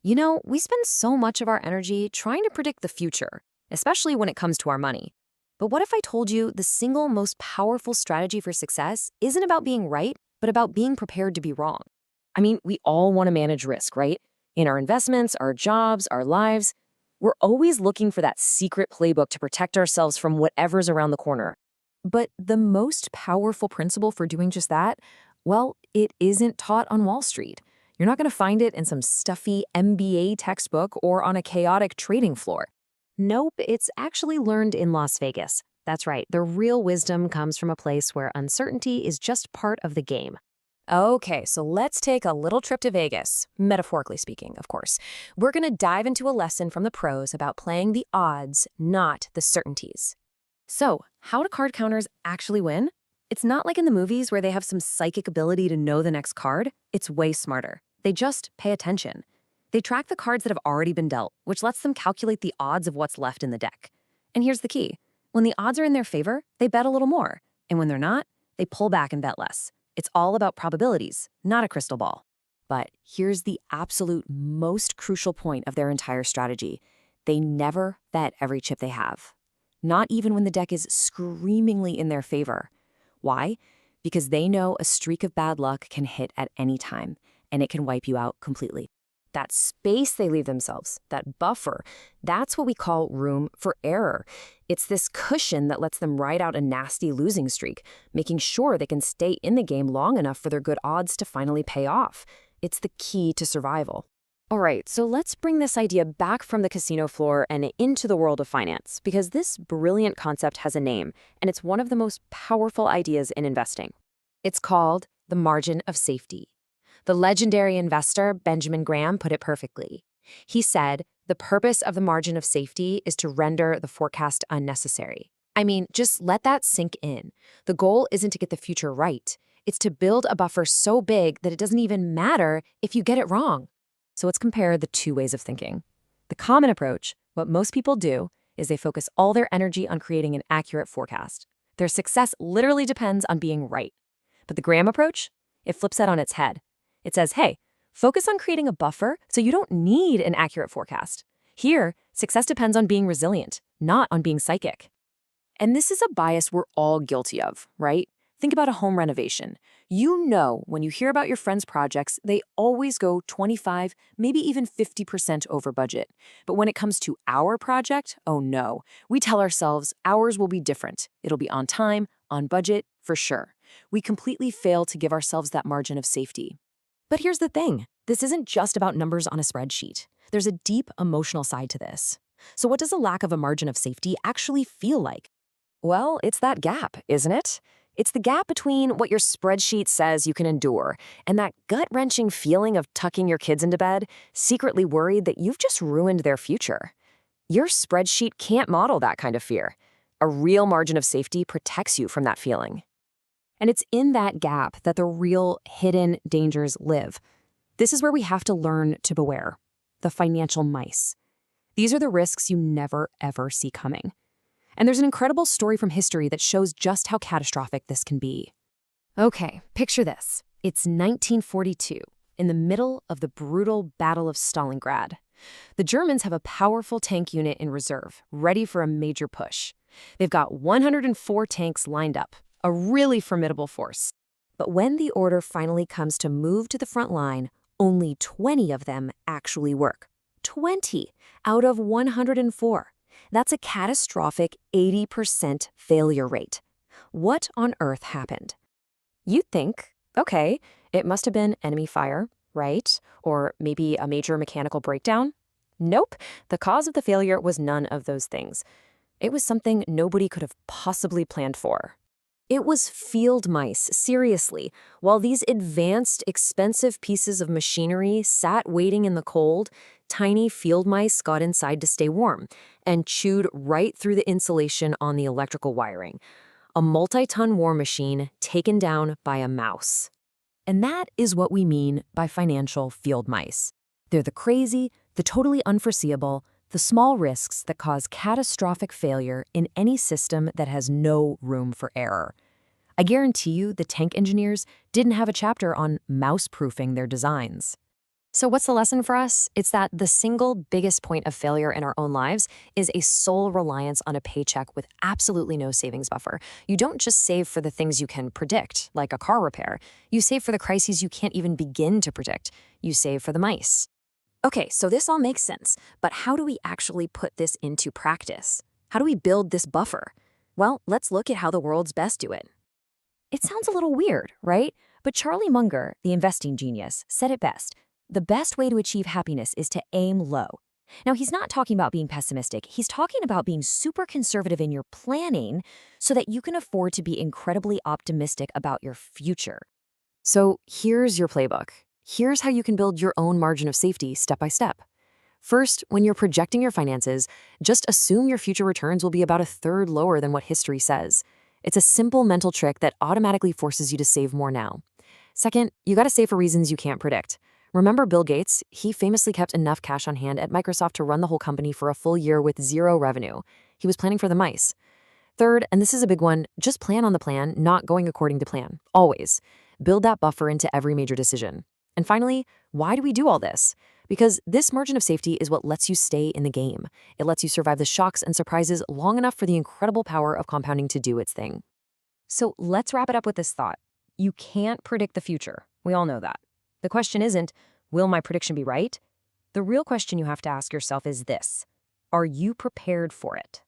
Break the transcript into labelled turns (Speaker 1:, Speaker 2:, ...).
Speaker 1: We spend so much of our energy trying to predict the future, especially when it comes to our money. But what if I told you the single most powerful strategy for success isn't about being right, but about being prepared to be wrong? I mean, we all want to manage risk, right? In our investments, our jobs, our lives. We're always looking for that secret playbook to protect ourselves from whatever's around the corner. But the most powerful principle for doing just that, well, it isn't taught on Wall Street. You're not going to find it in some stuffy MBA textbook or on a chaotic trading floor. Nope, it's actually learned in Las Vegas. That's right, the real wisdom comes from a place where uncertainty is just part of the game. Okay, so let's take a little trip to Vegas, metaphorically speaking, of course. We're going to dive into a lesson from the pros about playing the odds, not the certainties. So, how do card counters actually win? It's not like in the movies where they have some psychic ability to know the next card. It's way smarter. They just pay attention. They track the cards that have already been dealt, which lets them calculate the odds of what's left in the deck. And here's the key. When the odds are in their favor, they bet a little more. And when they're not, they pull back and bet less. It's all about probabilities, not a crystal ball. But here's the absolute most crucial point of their entire strategy. They never bet every chip they have. Not even when the deck is screamingly in their favor. Why? Because they know a streak of bad luck can hit at any time, and it can wipe you out completely. That space they leave themselves, that buffer, that's what we call room for error. It's this cushion that lets them ride out a nasty losing streak, making sure they can stay in the game long enough for their good odds to finally pay off. It's the key to survival. All right, so let's bring this idea back from the casino floor and into the world of finance, because this brilliant concept has a name, and it's one of the most powerful ideas in investing. It's called the margin of safety. The legendary investor Benjamin Graham put it perfectly. He said, the purpose of the margin of safety is to render the forecast unnecessary. I mean, just let that sink in. The goal isn't to get the future right. It's to build a buffer so big that it doesn't even matter if you get it wrong. So let's compare the two ways of thinking. The common approach, what most people do, is they focus all their energy on creating an accurate forecast. Their success literally depends on being right. But the Graham approach, it flips that on its head. It says, hey, focus on creating a buffer so you don't need an accurate forecast. Here, success depends on being resilient, not on being psychic. And this is a bias we're all guilty of, right? Think about a home renovation. You know when you hear about your friends' projects, they always go 25, maybe even 50% over budget. But when it comes to our project, oh no. We tell ourselves ours will be different. It'll be on time, on budget, for sure. We completely fail to give ourselves that margin of safety. But here's the thing. This isn't just about numbers on a spreadsheet. There's a deep emotional side to this. So what does a lack of a margin of safety actually feel like? Well, it's that gap, isn't it? It's the gap between what your spreadsheet says you can endure and that gut-wrenching feeling of tucking your kids into bed, secretly worried that you've just ruined their future. Your spreadsheet can't model that kind of fear. A real margin of safety protects you from that feeling. And it's in that gap that the real hidden dangers live. This is where we have to learn to beware. The financial mice. These are the risks you never, ever see coming. And there's an incredible story from history that shows just how catastrophic this can be. Okay, picture this. It's 1942, in the middle of the brutal Battle of Stalingrad. The Germans have a powerful tank unit in reserve, ready for a major push. They've got 104 tanks lined up, a really formidable force. But when the order finally comes to move to the front line, only 20 of them actually work. 20 out of 104. That's a catastrophic 80% failure rate. What on earth happened? You'd think, okay, it must have been enemy fire, right? Or maybe a major mechanical breakdown? Nope, the cause of the failure was none of those things. It was something nobody could have possibly planned for. It was field mice, seriously. While these advanced, expensive pieces of machinery sat waiting in the cold, tiny field mice got inside to stay warm and chewed right through the insulation on the electrical wiring. A multi-ton war machine taken down by a mouse. And that is what we mean by financial field mice. They're the crazy, the totally unforeseeable, the small risks that cause catastrophic failure in any system that has no room for error. I guarantee you the tank engineers didn't have a chapter on mouse-proofing their designs. So, what's the lesson for us? It's that the single biggest point of failure in our own lives is a sole reliance on a paycheck with absolutely no savings buffer. You don't just save for the things you can predict, like a car repair. You save for the crises you can't even begin to predict. You save for the mice. Okay, so this all makes sense, but how do we actually put this into practice? How do we build this buffer? Well, let's look at how the world's best do it. It sounds a little weird, right? But Charlie Munger, the investing genius, said it best. The best way to achieve happiness is to aim low. Now, he's not talking about being pessimistic. He's talking about being super conservative in your planning so that you can afford to be incredibly optimistic about your future. So here's your playbook. Here's how you can build your own margin of safety step by step. First, when you're projecting your finances, just assume your future returns will be about a third lower than what history says. It's a simple mental trick that automatically forces you to save more now. Second, you gotta save for reasons you can't predict. Remember Bill Gates? He famously kept enough cash on hand at Microsoft to run the whole company for a full year with zero revenue. He was planning for the mice. Third, and this is a big one, just plan on the plan, not going according to plan. Always. Build that buffer into every major decision. And finally, why do we do all this? Because this margin of safety is what lets you stay in the game. It lets you survive the shocks and surprises long enough for the incredible power of compounding to do its thing. So let's wrap it up with this thought. You can't predict the future. We all know that. The question isn't, will my prediction be right? The real question you have to ask yourself is this: are you prepared for it?